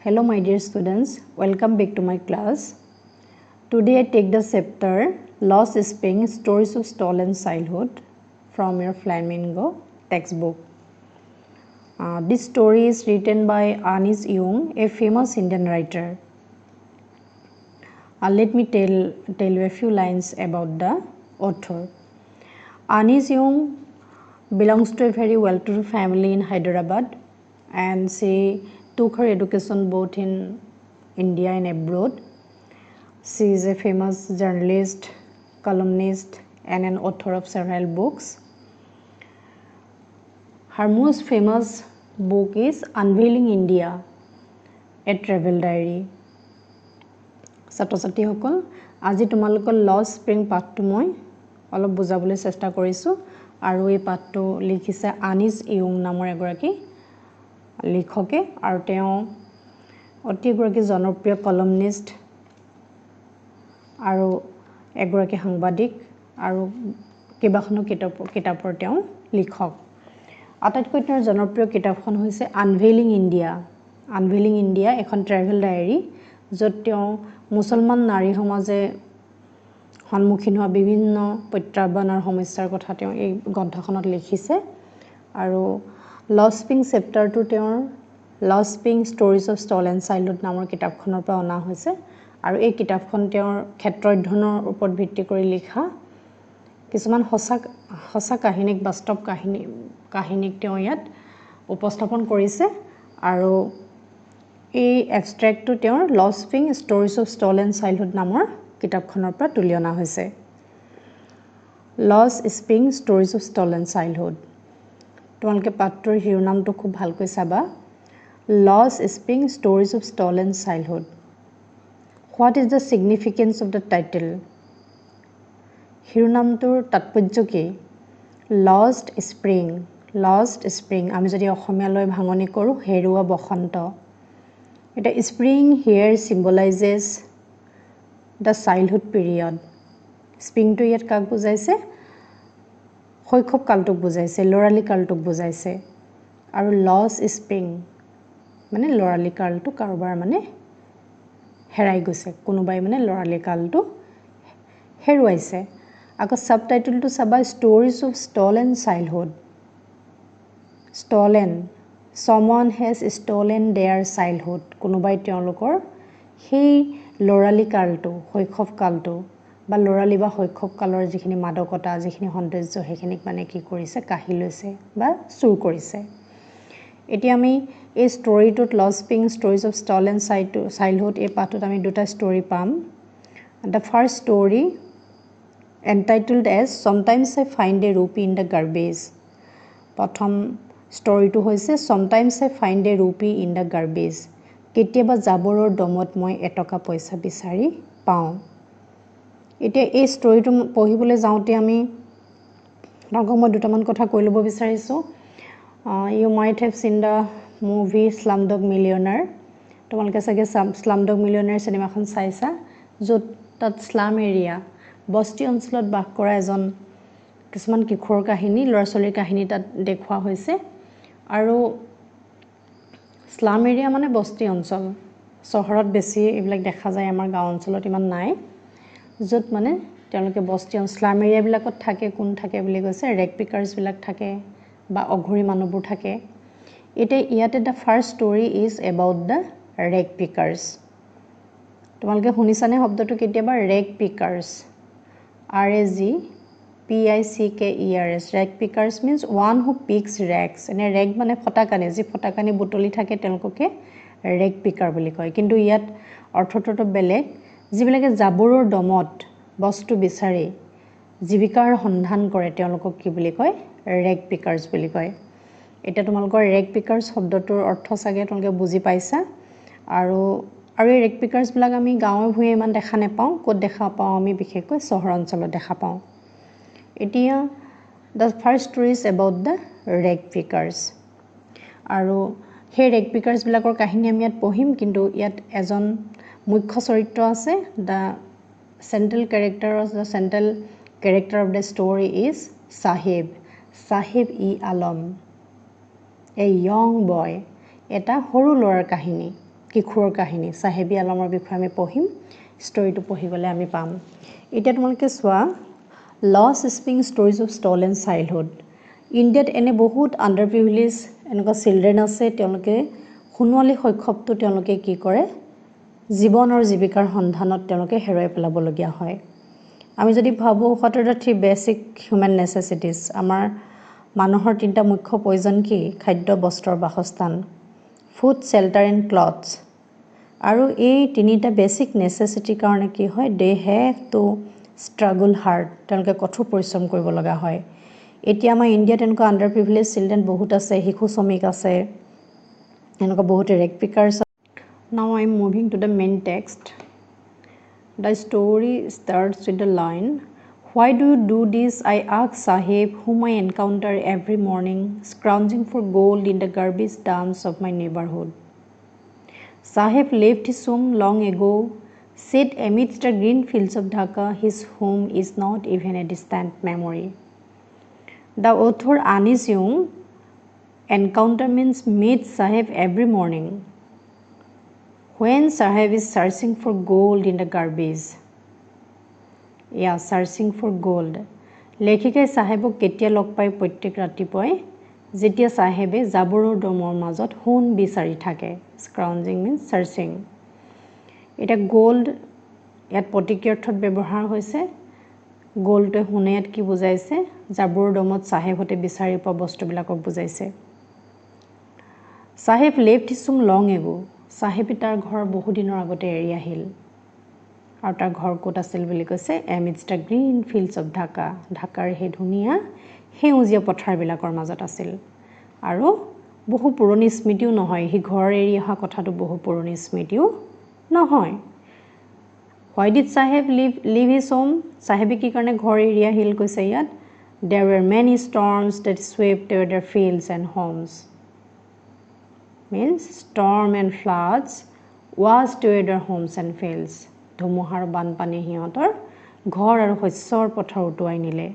Hello my dear students, welcome back to my class. Today I take the chapter Lost Spring Stories of Stolen Childhood from your Flamingo textbook. This story is written by Anis Young, a famous Indian writer. Let me tell you a few lines about the author. Anis Young belongs to a very well-to-do family in Hyderabad, and she took her education both in India and abroad. She is a famous journalist, columnist, and an author of several books. Her most famous book is Unveiling India, a travel diary. ছাত্ৰ ছাত্ৰীসকল আজি তোমালোকৰ lost spring পাঠটো মই অলপ বুজাবলৈ চেষ্টা কৰিছোঁ আৰু এই পাঠটো লিখিছে আনিছ ইয়ং নামৰ এগৰাকী লেখকে আৰু তেওঁ অতি এগৰাকী জনপ্ৰিয় কলমনিষ্ট আৰু এগৰাকী সাংবাদিক আৰু কেইবাখনো কিতাপৰ তেওঁ লিখক আটাইতকৈ তেওঁৰ জনপ্ৰিয় কিতাপখন হৈছে আনভেইলিং ইণ্ডিয়া এখন ট্ৰেভেল ডায়েৰী য'ত তেওঁ মুছলমান নাৰী সমাজে সন্মুখীন হোৱা বিভিন্ন প্ৰত্যাহ্বান আৰু সমস্যাৰ কথা তেওঁ এই গ্ৰন্থখনত লিখিছে আৰু লষ্ট স্প্ৰিং চেপ্টাৰটো তেওঁৰ lost spring stories of stolen childhood নামৰ কিতাপখনৰ পৰা অনা হৈছে আৰু এই কিতাপখন তেওঁৰ ক্ষেত্ৰ অধ্যয়নৰ ওপৰত ভিত্তি কৰি লিখা কিছুমান সঁচা কাহিনীক বাস্তৱ কাহিনীক তেওঁ ইয়াত উপস্থাপন কৰিছে আৰু এই এক্সট্ৰেক্টটো তেওঁৰ lost spring stories of stolen childhood নামৰ কিতাপখনৰ পৰা তুলি অনা হৈছে lost spring stories of stolen childhood তোমালোকে পাঠটোৰ শিৰোনামটো খুব ভালকৈ চাবা lost spring stories of stolen childhood what is the significance of the title শিৰোনামটোৰ তাৎপৰ্য কি লষ্ট স্প্ৰিং আমি যদি অসমীয়ালৈ ভাঙনি কৰোঁ হেৰুৱা বসন্ত এটা spring here symbolizes the childhood period স্প্ৰিংটো ইয়াত কাক বুজাইছে শৈশৱ কালটোক বুজাইছে ল'ৰালি কালটোক বুজাইছে আৰু লষ্ট স্প্ৰিং মানে ল'ৰালি কালটো কাৰোবাৰ মানে হেৰাই গৈছে কোনোবাই মানে ল'ৰালি কালটো হেৰুৱাইছে আকৌ ছাবটাইটেলটো চাবা stories of stolen childhood stolen someone has stolen their childhood কোনোবাই তেওঁলোকৰ সেই ল'ৰালি কালটো শৈশৱ কালটো বা ল'ৰালি বা শৈশৱ কালৰ যিখিনি মাদকতা যিখিনি সৌন্দৰ্য সেইখিনিক মানে কি কৰিছে কাঢ়ি লৈছে বা চুৰ কৰিছে এতিয়া আমি এই ষ্টৰিটোত lost spring stories of stolen childhood এই পাঠটোত আমি দুটা ষ্টৰি পাম the first story entitled as sometimes I find a rupee in the garbage প্ৰথম ষ্টৰিটো হৈছে sometimes I find a rupee in the garbage কেতিয়াবা জাবৰৰ দমত মই এটকা পইচা বিচাৰি পাওঁ এতিয়া এই ষ্টৰিটো পঢ়িবলৈ যাওঁতে আমি আপোনালোকক মই দুটামান কথা কৈ ল'ব বিচাৰিছোঁ you might have seen the movie Slumdog Millionaire তোমালোকে চাগে Slumdog Millionaire চিনেমাখন চাইছা য'ত তাত স্লাম এৰিয়া বস্তি অঞ্চলত বাস কৰা এজন কিছুমান কিশোৰ কাহিনী ল'ৰা ছোৱালীৰ কাহিনী তাত দেখুওৱা হৈছে আৰু স্লাম এৰিয়া মানে বস্তি অঞ্চল চহৰত বেছি এইবিলাক দেখা যায় আমাৰ গাঁও অঞ্চলত ইমান নাই য'ত মানে তেওঁলোকে বস্তি স্লাম এৰিয়াবিলাকত থাকে কোন থাকে বুলি কৈছে ৰেগ পিকাৰ্ছবিলাক থাকে বা অঘৰী মানুহবোৰ থাকে এতিয়া ইয়াতে the first story is about the rag pickers তোমালোকে শুনিছানে শব্দটো কেতিয়াবা rag pickers RAGPICKERS rag pickers means one who picks rags এনে ৰেগ মানে ফটাকানি যি ফটাকানি বুটলি থাকে তেওঁলোককে ৰেগ পিকাৰ বুলি কয় কিন্তু ইয়াত অৰ্থটো বেলেগ যিবিলাকে জাবৰৰ দমত বস্তু বিচাৰি জীৱিকাৰ সন্ধান কৰে তেওঁলোকক কি বুলি কয় ৰেগ পিকাৰ্ছ বুলি কয় এতিয়া তোমালোকৰ ৰেগ পিকাৰ্ছ শব্দটোৰ অৰ্থ চাগে তোমালোকে বুজি পাইছা আৰু এই ৰেগ পিকাৰ্ছবিলাক আমি গাঁৱে ভূঞে ইমান দেখা নাপাওঁ ক'ত দেখা পাওঁ আমি বিশেষকৈ চহৰ অঞ্চলত দেখা পাওঁ এতিয়া the first story is about the rag pickers আৰু সেই ৰেগ পিকাৰ্ছবিলাকৰ কাহিনী আমি ইয়াত পঢ়িম কিন্তু ইয়াত এজন মুখ্য চৰিত্ৰ আছে the central character of the story is Sahib Alam a young boy এটা সৰু ল'ৰাৰ কাহিনী কিশোৰৰ কাহিনী চাহেবী আলমৰ বিষয়ে আমি পঢ়িম ষ্টৰিটো পঢ়ি গ'লে আমি পাম এতিয়া তোমালোকে চোৱা lost spring stories of stolen childhood ইণ্ডিয়াত এনে বহুত আণ্ডাৰ প্ৰিভিলেজ এনেকুৱা চিলড্ৰেন আছে তেওঁলোকে সোণোৱালী শৈশৱটো তেওঁলোকে কি কৰে জীৱন আৰু জীৱিকাৰ সন্ধানত তেওঁলোকে হেৰুৱাই পেলাবলগীয়া হয় আমি যদি ভাবোঁ what are the three basic human necessities আমাৰ মানুহৰ তিনিটা মুখ্য প্ৰয়োজন কি খাদ্য বস্ত্ৰ বাসস্থান ফুড শেল্টাৰ এণ্ড ক্লথছ আৰু এই তিনিটা বেছিক নেচেচিটিৰ কাৰণে কি হয় they have to struggle hard তেওঁলোকে কঠোৰ পৰিশ্ৰম কৰিব লগা হয় এতিয়া আমাৰ ইণ্ডিয়াত এনেকুৱা আণ্ডাৰ প্ৰিভিলেজ চিলড্ৰেন বহুত আছে শিশু শ্ৰমিক আছে এনেকুৱা বহুত rag pickers now I am moving to the main text the story starts with the line Why do you do this? I asked Sahib, whom I encounter every morning, scrounging for gold in the garbage dumps of my neighborhood. Sahib left his home long ago, said amidst the green fields of Dhaka, his home is not even a distant memory. The author Anis Young encounterments meet Sahib every morning. When Sahib is searching for gold in the garbage. Searching for gold. লেখিকাই চাহেবক কেতিয়া লগ পায় প্ৰত্যেক ৰাতিপুৱাই যেতিয়া চাহেবে জাবৰৰ দমৰ মাজত সোণ বিচাৰি থাকে স্ক্ৰাউঞ্জিং মিন্স চাৰ্চিং এটা গোল্ড ইয়াত প্ৰতীকী অৰ্থত ব্যৱহাৰ হৈছে গোল্ডটোৱে সোণে ইয়াত কি বুজাইছে জাবৰৰ দমত চাহেবতে বিচাৰি পোৱা বস্তুবিলাকক বুজাইছে Saheb left his home long ago চাহেবে তাৰ ঘৰ বহুদিনৰ আগতে এৰি আহিল আৰু তাৰ ঘৰ ক'ত আছিল বুলি কৈছে amidst the green fields of Dhaka ঢাকাৰ সেই ধুনীয়া সেউজীয়া পথাৰবিলাকৰ মাজত আছিল আৰু বহু পুৰণি স্মৃতিও নহয় সেই ঘৰ এৰি অহা কথাটো বহু পুৰণি স্মৃতিও নহয় Why did Sahib leave his home? চাহেবে কি কাৰণে ঘৰ এৰি আহিল কৈছে ইয়াত There were many storms that swept away their fields and homes. Means storm and floods washed away their homes and fields. ধুমুহাৰ বানপানী সিহঁতৰ ঘৰ আৰু শস্যৰ পথাৰ উটুৱাই নিলে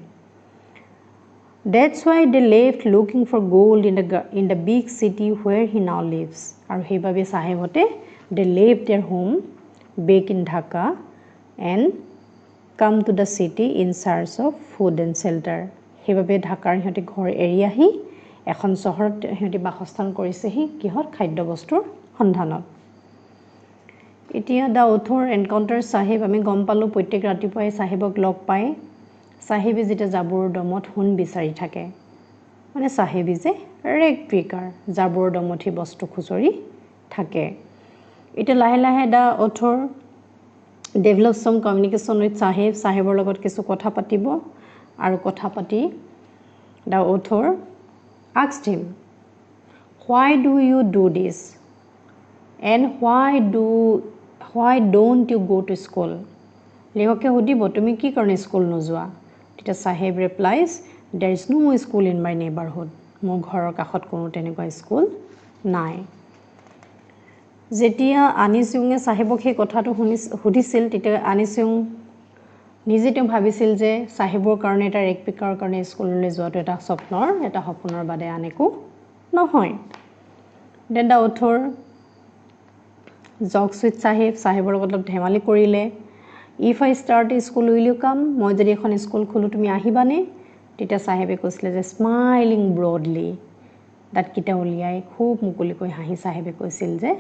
That's why they left looking for gold in the big city where he now lives. আৰু সেইবাবে চাহেবতে they left their home back in Dhaka and come to the city in search of food and shelter. সেইবাবে ঢাকাৰ সিহঁতে ঘৰ এৰি আহি এখন চহৰত সিহঁতে বাসস্থান কৰিছেহি কিহত খাদ্য বস্তুৰ সন্ধানত এতিয়া দ্য অথৰ এনকাউণ্টাৰ চাহেব আমি গম পালোঁ প্ৰত্যেক ৰাতিপুৱাই চাহেবক লগ পাই চাহেবে যেতিয়া জাবৰৰ দমত সোণ বিচাৰি থাকে মানে চাহেবে যে ৰেক পিকাৰ জাবৰৰ দমত সি বস্তু খুচৰি থাকে এতিয়া লাহে লাহে দ্য অথৰ ডেভেলপ সম কমিউনিকেশ্যন উইথ চাহেবৰ লগত কিছু কথা পাতিব আৰু কথা পাতি the author asked him, why do you do this? And why don't you go to school? লেখকে সুধিব তুমি কি কাৰণে স্কুল নোযোৱা তেতিয়া চাহেব replies, there is no school in my neighborhood. মোৰ ঘৰৰ কাষত কোনো তেনেকুৱা স্কুল নাই যেতিয়া আনিছ ইউঙে চাহেবক সেই কথাটো সুধিছিল তেতিয়া আনিছ ইউং নিজে তেওঁ ভাবিছিল যে চাহেবৰ কাৰণে এটা ৰেক পিকাৰ কাৰণে স্কুললৈ যোৱাটো এটা এটা সপোনৰ বাদে আন একো নহয় দেন দ্য অথৰ জকছ উইথ চাহেবৰ লগত অলপ ধেমালি কৰিলে if I start school will you come মই যদি এখন স্কুল খোলোঁ তুমি আহিবানে তেতিয়া চাহেবে কৈছিলে যে স্মাইলিং ব্ৰডলি দাঁতকেইটা উলিয়াই খুব মুকলিকৈ হাঁহি চাহেবে কৈছিল যে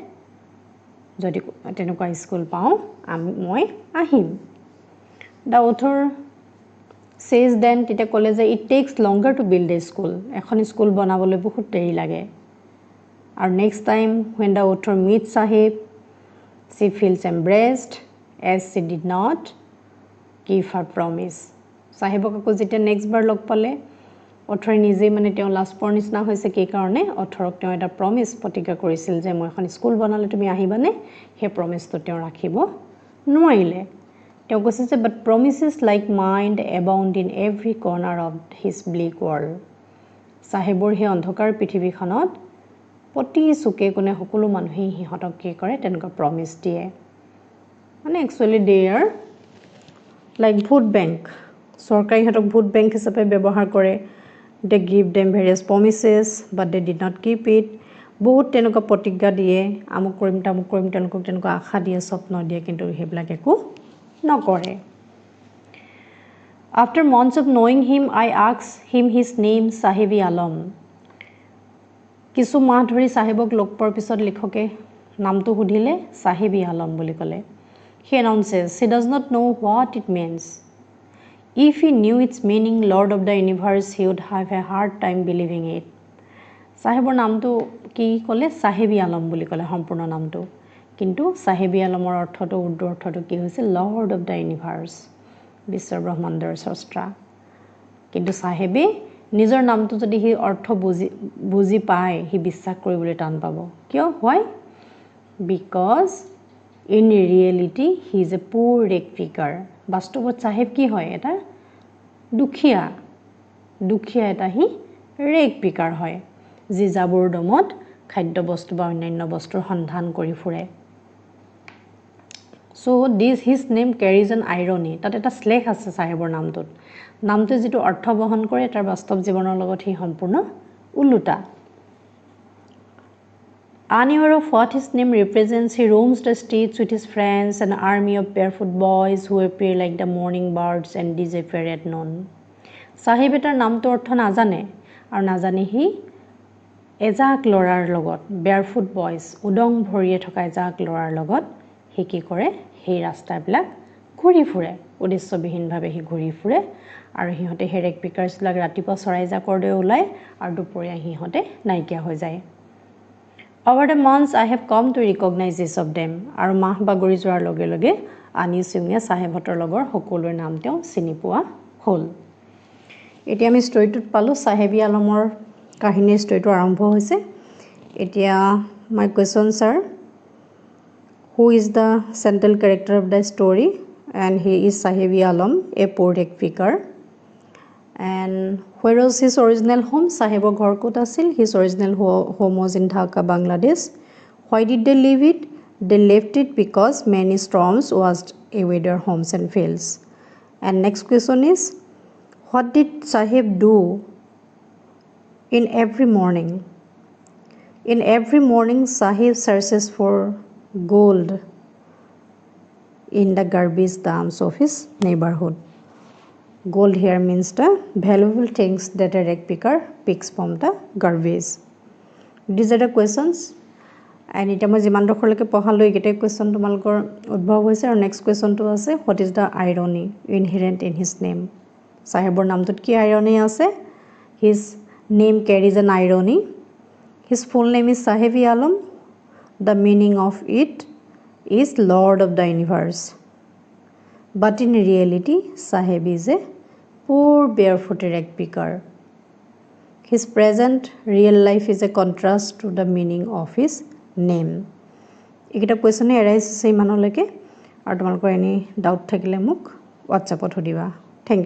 যদি তেনেকুৱা স্কুল পাওঁ মই আহিম দ্য অথৰ চেজ দেন তেতিয়া ক'লে যে it takes longer to build a school এখন স্কুল বনাবলৈ বহুত দেৰি লাগে আৰু next time when the author meet Saheb she feels embraced as she did not give her promise চাহেবক আকৌ যেতিয়া নেক্সট বাৰ লগ পালে অথৰে নিজেই মানে তেওঁ লাজপৰ নিচিনা হৈছে কি কাৰণে অথৰক তেওঁ এটা প্ৰমিছ প্ৰতিজ্ঞা কৰিছিল যে মই এখন স্কুল বনালে তুমি আহিবানে সেই প্ৰমিছটো তেওঁ ৰাখিব নোৱাৰিলে তেওঁ কৈছে যে but promises like mind abound in every corner of his bleak world চাহেবৰ সেই অন্ধকাৰ পৃথিৱীখনত প্ৰতি চুকে কোণে সকলো মানুহেই সিহঁতক কি কৰে তেনেকুৱা প্ৰমিছ দিয়ে মানে actually they are like vote bank চৰকাৰে সিহঁতক ভোট বেংক হিচাপে ব্যৱহাৰ কৰে they give them various promises but they did not keep it বহুত তেনেকুৱা প্ৰতিজ্ঞা দিয়ে আমুক কৰিম তেওঁলোকক তেনেকুৱা আশা দিয়ে স্বপ্ন দিয়ে কিন্তু সেইবিলাক একো নকৰে After months of knowing him I asked him his name Sahibi Alam কিছু মাহ ধৰি সাহেবক লগ পোৱাৰ পিছত লিখকে নামটো সুধিলে সাহেবি আলম বুলি ক'লে He announces he does not know what it means If he knew its meaning Lord of the universe he would have a hard time believing it সাহেবৰ নামটো কি ক'লে সাহেবি আলম বুলি ক'লে সম্পূৰ্ণ নামটো কিন্তু সাহেবি আলমৰ অৰ্থটো উৰ্দু অৰ্থটো কি হৈছে লৰ্ড অফ দ্য ইউনিভাৰ্স বিশ্ব ব্ৰহ্মাণ্ডৰ স্ৰষ্টা কিন্তু সাহেবে নিজৰ নামটো যদি হি অৰ্থ বুজি পায় হি বিশ্বাস কৰিবলৈ টান পাব কিয় why because in reality he is a poor rag picker বাস্তৱত সাহেব কি হয় এটা দুখীয়া এটা হি ৰেগ পিকাৰ হয় যি জাবৰ দমত খাদ্য বস্তু বা অন্যান্য বস্তুৰ সন্ধান কৰি ফুৰে So his name carries an irony তাত এটা শ্লেষ আছে সাহেবৰ নামটো যেটো অৰ্থ বহন কৰে তাৰ বাস্তৱ জীৱনৰ লগত হি সম্পূৰ্ণ উল্টা Unaware of what his name represents he roams the streets with his friends an army of barefoot boys who appear like the morning birds and disappear at noon সাহেব এটাৰ নামটো অৰ্থ নাজানে আৰু নাজানি হি এজাক লৰাৰ লগত বেয়াৰফুট বয়জ উদং ভৰিয়ে থকা এজাক লৰাৰ লগত হি কি কৰে সেই ৰাস্তাবিলাক ঘূৰি ফুৰে উদ্দেশ্যবিহীনভাৱে হি ঘূৰি ফুৰে আৰু হিহঁতে হেৰেক পিকাৰ্ছবিলাক ৰাতিপুৱা চৰাই জাকৰ দৰে ওলাই আৰু দুপৰীয়া হিহঁতে নাইকিয়া হৈ যায় Over the months I have come to recognize this of them আৰু মাহ বাগৰি যোৱাৰ লগে লগে আনি সিংহে সাহেবতৰ লগৰ সকলোৰ নাম তেওঁ চিনি পোৱা হ'ল এতিয়া আমি ষ্টৰীটোত পালো সাহেবি আলমৰ কাহিনীৰ ষ্টৰীটো আৰম্ভ হৈছে এতিয়া my questions are Who is the central character of the story and he is Sahebi Alam a poor rag picker and where was his original home Sahebor ghor kot asil his original home was in Dhaka Bangladesh why did they leave it they left it because many storms washed away their homes and fields and next question is what did Saheb do in every morning Saheb searches for gold in the garbage dumps of his neighborhood gold here means the valuable things that a rag picker picks from the garbage these are the questions and এটা মই যিমান দখৰলৈকে পঢ়ালো এইকেইটা question তোমালোকৰ উদ্ভৱ হৈছে আৰু next কোৱেশ্চনটো আছে what is the irony inherent in his name সাহেবৰ নামটোত কি irony আছে his name carries an irony his full name is Sahebi Alam the meaning of it is Lord of the universe but in reality Saheb is a poor barefoot rag picker his present real life is a contrast to the meaning of his name এইকেইটা question arise হৈছে ইমানলৈকে আৰু তোমালোকৰ any doubt থাকিলে মোক WhatsAppত সুধিবা thank U